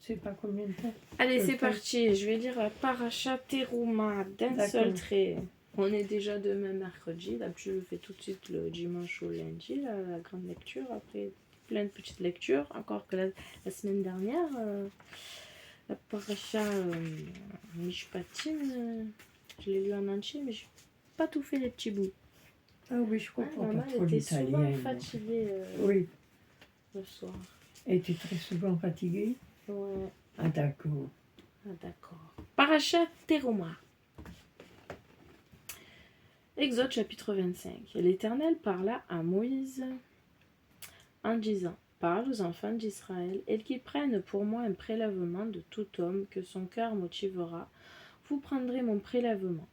sais pas combien de temps. Allez, c'est parti. Je vais lire Paracha Teruma d'un seul trait. On est déjà demain mercredi. D'habitude, je fais tout de suite le dimanche au lundi, la grande lecture. Après, plein de petites lectures. Encore que la semaine dernière, la Paracha Mishpatim, je l'ai lu en entier, mais je n'ai pas tout fait les petits bouts. Ah oui, je comprends pas maman trop était l'italien. souvent fatiguée Oui. le soir. Et tu es très souvent fatiguée? Ouais. Ah d'accord. Ah d'accord. Paracha Teruma. Exode chapitre 25. L'Éternel parla à Moïse en disant: Parle aux enfants d'Israël, et qu'ils prennent pour moi un prélèvement de tout homme que son cœur motivera. Vous prendrez mon prélèvement.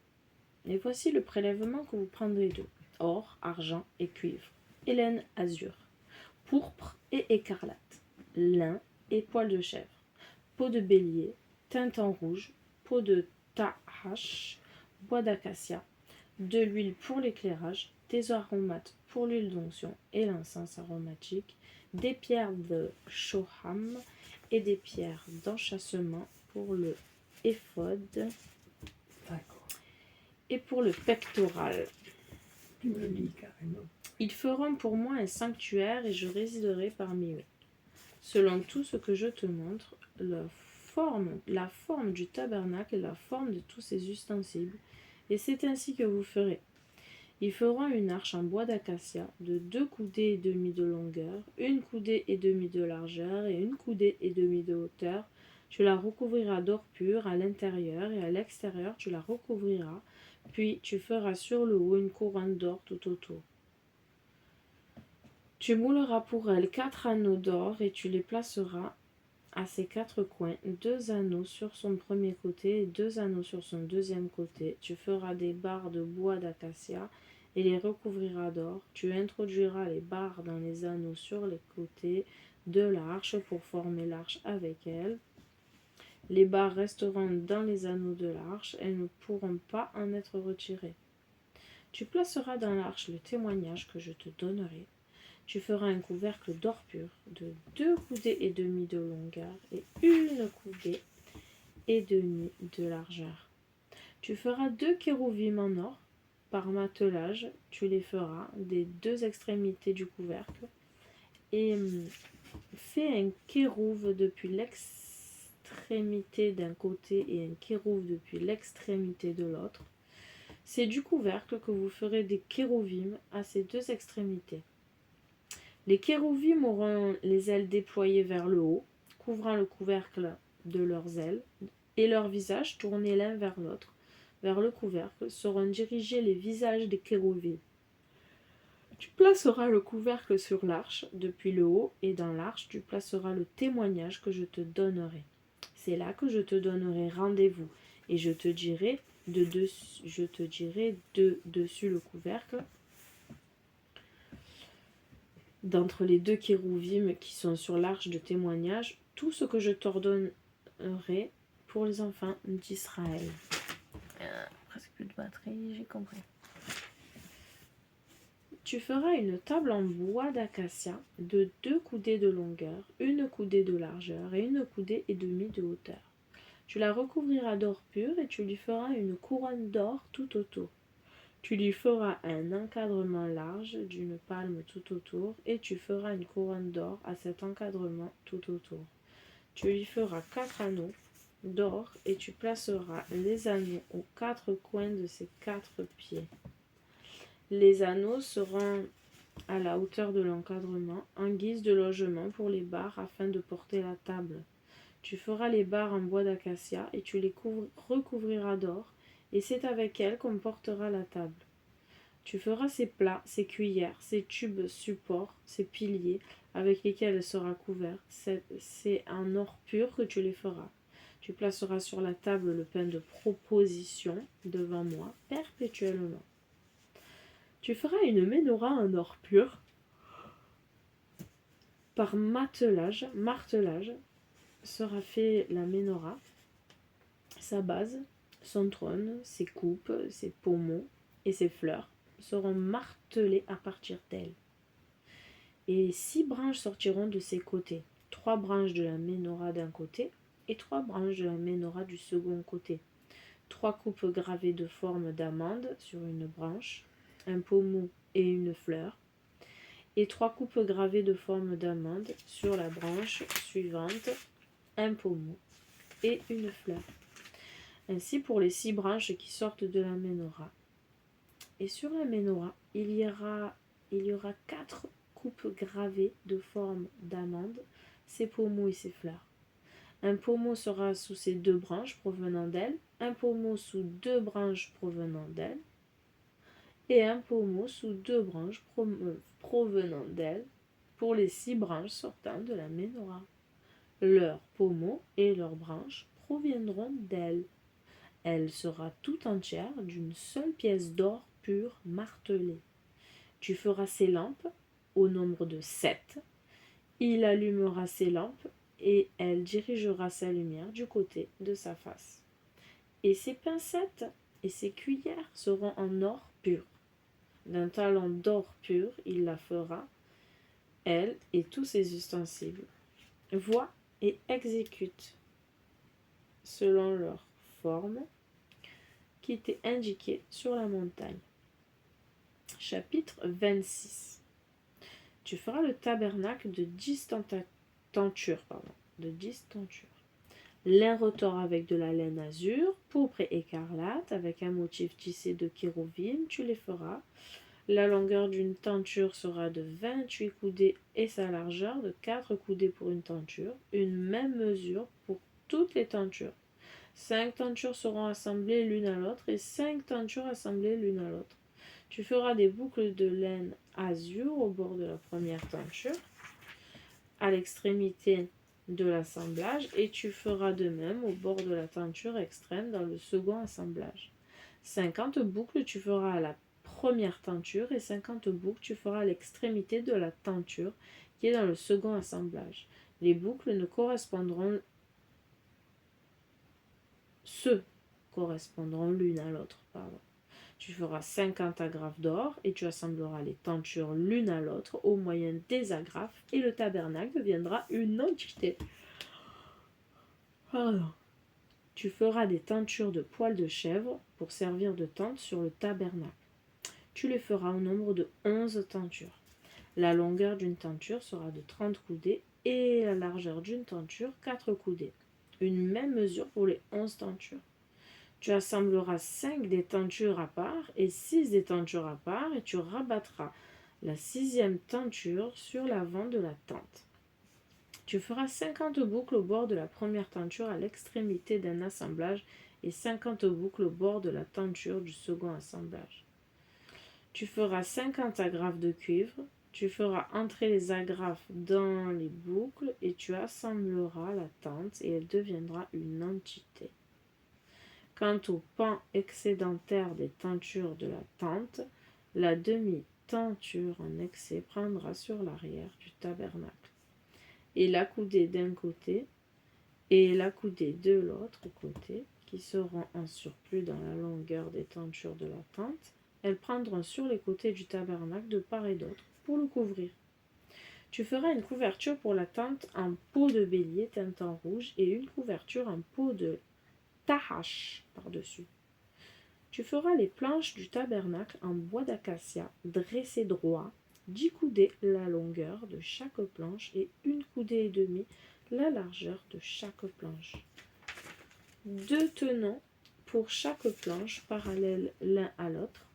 Et voici le prélèvement que vous prendrez d'eux: or, argent et cuivre, hélène azur, pourpre et écarlate, lin et poil de chèvre, peau de bélier, teinte en rouge, peau de tahash, bois d'acacia, de l'huile pour l'éclairage, des aromates pour l'huile d'onction et l'encens aromatique, des pierres de shoham et des pierres d'enchâssement pour le éphod et pour le pectoral. Tu me dis carrément. Ils feront pour moi un sanctuaire et je résiderai parmi eux. Selon tout ce que je te montre, la forme du tabernacle et la forme de tous ses ustensiles, et c'est ainsi que vous ferez. Ils feront une arche en bois d'acacia de 2 coudées et demi de longueur, 1 coudée et demie de largeur et 1 coudée et demie de hauteur. Tu la recouvriras d'or pur à l'intérieur et à l'extérieur tu la recouvriras, puis tu feras sur le haut une couronne d'or tout autour. Tu mouleras pour elle 4 anneaux d'or et tu les placeras à ses 4 coins, 2 anneaux sur son premier côté et 2 anneaux sur son deuxième côté. Tu feras des barres de bois d'acacia et les recouvriras d'or. Tu introduiras les barres dans les anneaux sur les côtés de l'arche pour former l'arche avec elle. Les barres resteront dans les anneaux de l'arche, elles ne pourront pas en être retirées. Tu placeras dans l'arche le témoignage que je te donnerai. Tu feras un couvercle d'or pur de 2 coudées et demie de longueur et 1 coudée et demie de largeur. Tu feras 2 kérouvimes en or par matelage. Tu les feras des 2 extrémités du couvercle et fais un kérouve depuis l'extrémité d'un côté et un kérouve depuis l'extrémité de l'autre. C'est du couvercle que vous ferez des kérouvimes à ces 2 extrémités. Les kérouvimes auront les ailes déployées vers le haut, couvrant le couvercle de leurs ailes, et leurs visages tournés l'un vers l'autre, vers le couvercle, seront dirigés les visages des kérouvimes. Tu placeras le couvercle sur l'arche, depuis le haut, et dans l'arche, tu placeras le témoignage que je te donnerai. C'est là que je te donnerai rendez-vous, et je te dirai de dessus le couvercle, d'entre les 2 kérouvimes qui sont sur l'arche de témoignage, tout ce que je t'ordonnerai pour les enfants d'Israël. Presque plus de batterie, j'ai compris. Tu feras une table en bois d'acacia de 2 coudées de longueur, 1 coudée de largeur et 1 coudée et demie de hauteur. Tu la recouvriras d'or pur et tu lui feras une couronne d'or tout autour. Tu lui feras un encadrement large d'une palme tout autour et tu feras une couronne d'or à cet encadrement tout autour. Tu lui feras 4 anneaux d'or et tu placeras les anneaux aux 4 coins de ses 4 pieds. Les anneaux seront à la hauteur de l'encadrement en guise de logement pour les barres afin de porter la table. Tu feras les barres en bois d'acacia et tu les recouvriras d'or, et c'est avec elles qu'on portera la table. Tu feras ses plats, ses cuillères, ses tubes supports, ses piliers avec lesquels elle sera couverte. C'est en or pur que tu les feras. Tu placeras sur la table le pain de proposition devant moi perpétuellement. Tu feras une menorah en or pur par martelage sera fait la menorah, sa base, son trône, ses coupes, ses pommeaux et ses fleurs seront martelés à partir d'elle. Et 6 branches sortiront de ses côtés, 3 branches de la menorah d'un côté et 3 branches de la menorah du second côté. 3 coupes gravées de forme d'amande sur une branche, un pommeau et une fleur, et 3 coupes gravées de forme d'amande sur la branche suivante, un pommeau et une fleur. Ainsi pour les 6 branches qui sortent de la menorah. Et sur la menorah, il y aura 4 coupes gravées de forme d'amande, ses pommeaux et ses fleurs. Un pommeau sera sous ses 2 branches provenant d'elle, un pommeau sous 2 branches provenant d'elle, et un pommeau sous 2 branches provenant d'elle pour les 6 branches sortant de la menorah. Leurs pommeaux et leurs branches proviendront d'elle. Elle sera tout entière d'une seule pièce d'or pur martelée. Tu feras ses lampes au nombre de 7. Il allumera ses lampes et elle dirigera sa lumière du côté de sa face. Et ses pincettes et ses cuillères seront en or pur. D'un talent d'or pur, il la fera, elle et tous ses ustensiles. Vois et exécute selon leur forme qui était indiquée sur la montagne. Chapitre 26. Tu feras le tabernacle de 10 tentures. L'un retors avec de la laine azur, pourpre et écarlate, avec un motif tissé de kérovim, tu les feras. La longueur d'une tenture sera de 28 coudées et sa largeur de 4 coudées pour une tenture, une même mesure pour toutes les tentures. 5 tentures seront assemblées l'une à l'autre et 5 tentures assemblées l'une à l'autre. Tu feras des boucles de laine azur au bord de la première tenture, à l'extrémité de l'assemblage, et tu feras de même au bord de la tenture extrême dans le second assemblage. 50 boucles tu feras à la première tenture et 50 boucles tu feras à l'extrémité de la tenture qui est dans le second assemblage. Les boucles se correspondront l'une à l'autre. Tu feras 50 agrafes d'or et tu assembleras les tentures l'une à l'autre au moyen des agrafes et le tabernacle deviendra une entité. Tu feras des tentures de poils de chèvre pour servir de tente sur le tabernacle. Tu les feras au nombre de 11 tentures. La longueur d'une tenture sera de 30 coudées et la largeur d'une tenture 4 coudées. Une même mesure pour les 11 tentures. Tu assembleras 5 des tentures à part et 6 des tentures à part et tu rabattras la 6e tenture sur l'avant de la tente. Tu feras 50 boucles au bord de la première tenture à l'extrémité d'un assemblage et 50 boucles au bord de la tenture du second assemblage. Tu feras 50 agrafes de cuivre. Tu feras entrer les agrafes dans les boucles et tu assembleras la tente et elle deviendra une entité. Quant au pan excédentaire des tentures de la tente, la demi-tenture en excès prendra sur l'arrière du tabernacle, et la coudée d'un côté et la coudée de l'autre côté, qui seront en surplus dans la longueur des tentures de la tente, elles prendront sur les côtés du tabernacle de part et d'autre pour le couvrir. Tu feras une couverture pour la tente en peau de bélier teinte en rouge et une couverture en peau de tahash par-dessus. Tu feras les planches du tabernacle en bois d'acacia dressées droit, 10 coudées la longueur de chaque planche et 1 coudée et demie la largeur de chaque planche. 2 tenons pour chaque planche parallèles l'un à l'autre.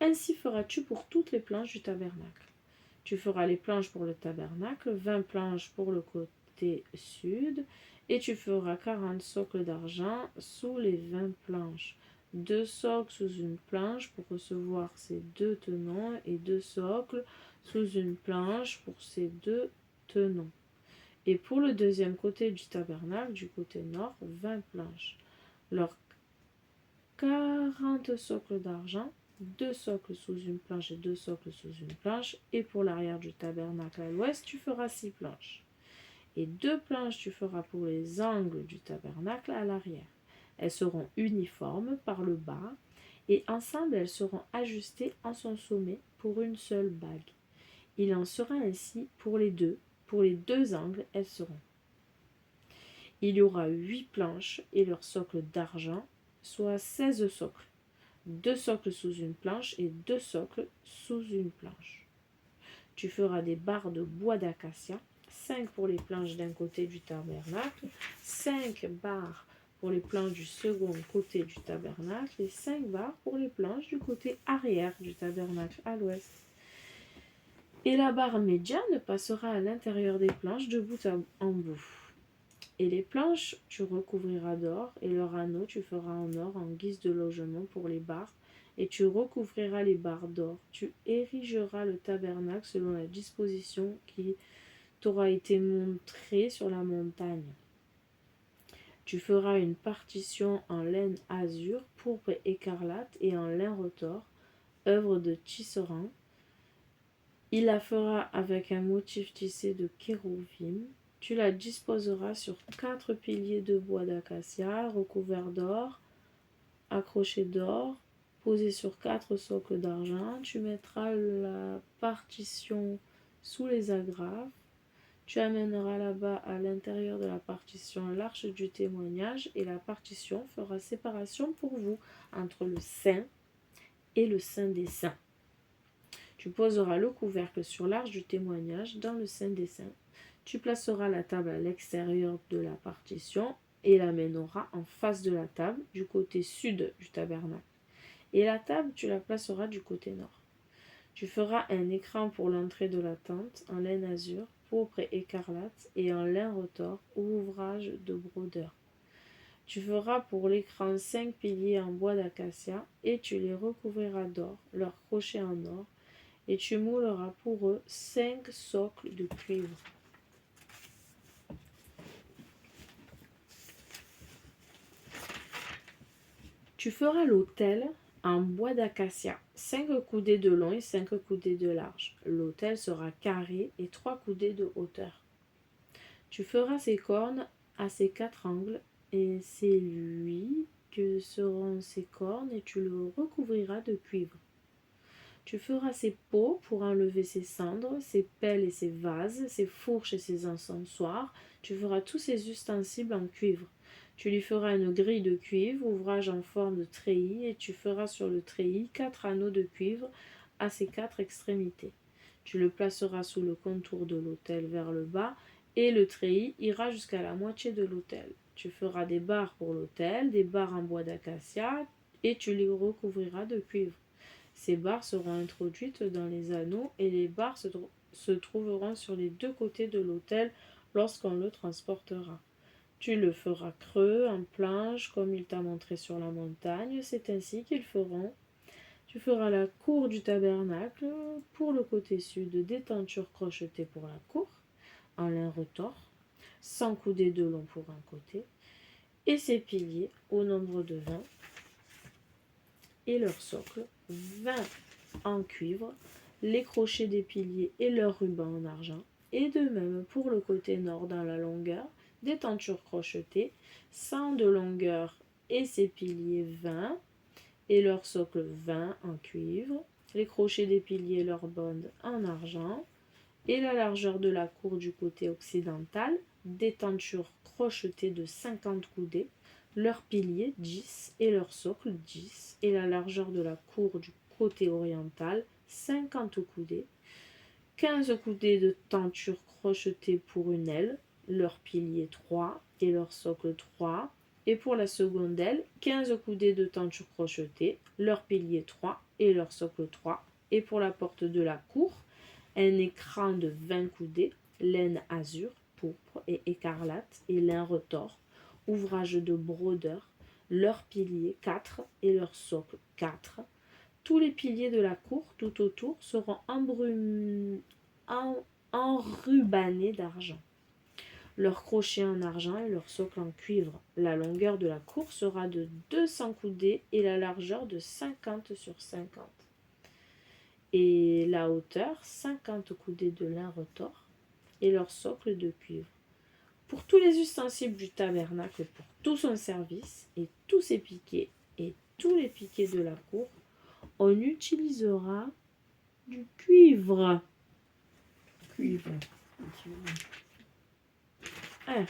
Ainsi feras-tu pour toutes les planches du tabernacle. Tu feras les planches pour le tabernacle, 20 planches pour le côté sud, et tu feras 40 socles d'argent sous les 20 planches. 2 socles sous une planche pour recevoir ces 2 tenons et 2 socles sous une planche pour ces 2 tenons. Et pour le deuxième côté du tabernacle, du côté nord, 20 planches. Leurs 40 socles d'argent, 2 socles sous une planche et 2 socles sous une planche. Et pour l'arrière du tabernacle à l'ouest, tu feras 6 planches. Et 2 planches tu feras pour les angles du tabernacle à l'arrière. Elles seront uniformes par le bas et ensemble elles seront ajustées en son sommet pour une seule bague. Il en sera ainsi pour les deux angles elles seront. Il y aura 8 planches et leur socle d'argent, soit 16 socles. 2 socles sous une planche et 2 socles sous une planche. Tu feras des barres de bois d'acacia, 5 pour les planches d'un côté du tabernacle, 5 barres pour les planches du second côté du tabernacle et 5 barres pour les planches du côté arrière du tabernacle à l'ouest. Et la barre médiane passera à l'intérieur des planches de bout en bout. Et les planches, tu recouvriras d'or, et leur anneau, tu feras en or en guise de logement pour les barres, et tu recouvriras les barres d'or. Tu érigeras le tabernacle selon la disposition qui t'aura été montrée sur la montagne. Tu feras une partition en laine azur, pourpre et écarlate, et en lin retors, œuvre de tisserand. Il la fera avec un motif tissé de kérovim. Tu la disposeras sur 4 piliers de bois d'acacia, recouverts d'or, accrochés d'or, posés sur 4 socles d'argent. Tu mettras la partition sous les agrafes. Tu amèneras là-bas à l'intérieur de la partition l'arche du témoignage et la partition fera séparation pour vous entre le saint et le saint des saints. Tu poseras le couvercle sur l'arche du témoignage dans le saint des saints. Tu placeras la table à l'extérieur de la partition et l'amèneras en face de la table du côté sud du tabernacle. Et la table, tu la placeras du côté nord. Tu feras un écran pour l'entrée de la tente en laine azur, pourpre et écarlate et en lin retors, ouvrage de brodeur. Tu feras pour l'écran 5 piliers en bois d'acacia et tu les recouvriras d'or, leurs crochets en or, et tu mouleras pour eux 5 socles de cuivre. Tu feras l'autel en bois d'acacia, 5 coudées de long et 5 coudées de large. L'autel sera carré et 3 coudées de hauteur. Tu feras ses cornes à ses 4 angles, et c'est lui que seront ses cornes, et tu le recouvriras de cuivre. Tu feras ses pots pour enlever ses cendres, ses pelles et ses vases, ses fourches et ses encensoirs. Tu feras tous ses ustensiles en cuivre. Tu lui feras une grille de cuivre, ouvrage en forme de treillis, et tu feras sur le treillis 4 anneaux de cuivre à ses 4 extrémités. Tu le placeras sous le contour de l'autel vers le bas, et le treillis ira jusqu'à la moitié de l'autel. Tu feras des barres pour l'autel, des barres en bois d'acacia, et tu les recouvriras de cuivre. Ces barres seront introduites dans les anneaux et les barres se trouveront sur les 2 côtés de l'autel lorsqu'on le transportera. Tu le feras creux, en planche, comme il t'a montré sur la montagne. C'est ainsi qu'ils feront. Tu feras la cour du tabernacle pour le côté sud, des tentures crochetées pour la cour, en lin retors, 100 coudées de long pour un côté, et ses piliers au nombre de 20, et leur socle, 20 en cuivre, les crochets des piliers et leurs rubans en argent, et de même pour le côté nord dans la longueur, des tentures crochetées, 100 de longueur et ses piliers 20, et leur socle 20 en cuivre, les crochets des piliers et leurs bandes en argent, et la largeur de la cour du côté occidental, des tentures crochetées de 50 coudées, leurs piliers 10 et leur socle 10, et la largeur de la cour du côté oriental 50 coudées, 15 coudées de tentures crochetées pour une aile, leurs piliers 3 et leur socle 3, et pour la seconde aile 15 coudées de tentures crochetées, leurs piliers 3 et leur socle 3, et pour la porte de la cour un écran de 20 coudées, laine azur, pourpre et écarlate et lin retors, ouvrage de brodeur, leurs piliers 4 et leur socle 4. Tous les piliers de la cour tout autour seront enrubannés d'argent. Leurs crochets en argent et leur socle en cuivre. La longueur de la cour sera de 200 coudées et la largeur de 50 sur 50. Et la hauteur, 50 coudées de lin retors et leur socle de cuivre. Pour tous les ustensiles du tabernacle, pour tout son service, et tous ses piquets, et tous les piquets de la cour, on utilisera du cuivre. Cuivre. Ah,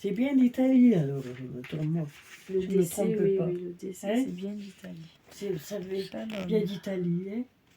C'est bien l'Italie alors, je me trompe. Le Je me décès, trompe oui, pas. oui, le décès, Hein? c'est bien l'Italie. Ça fait Shalom. bien d'Italie, hein.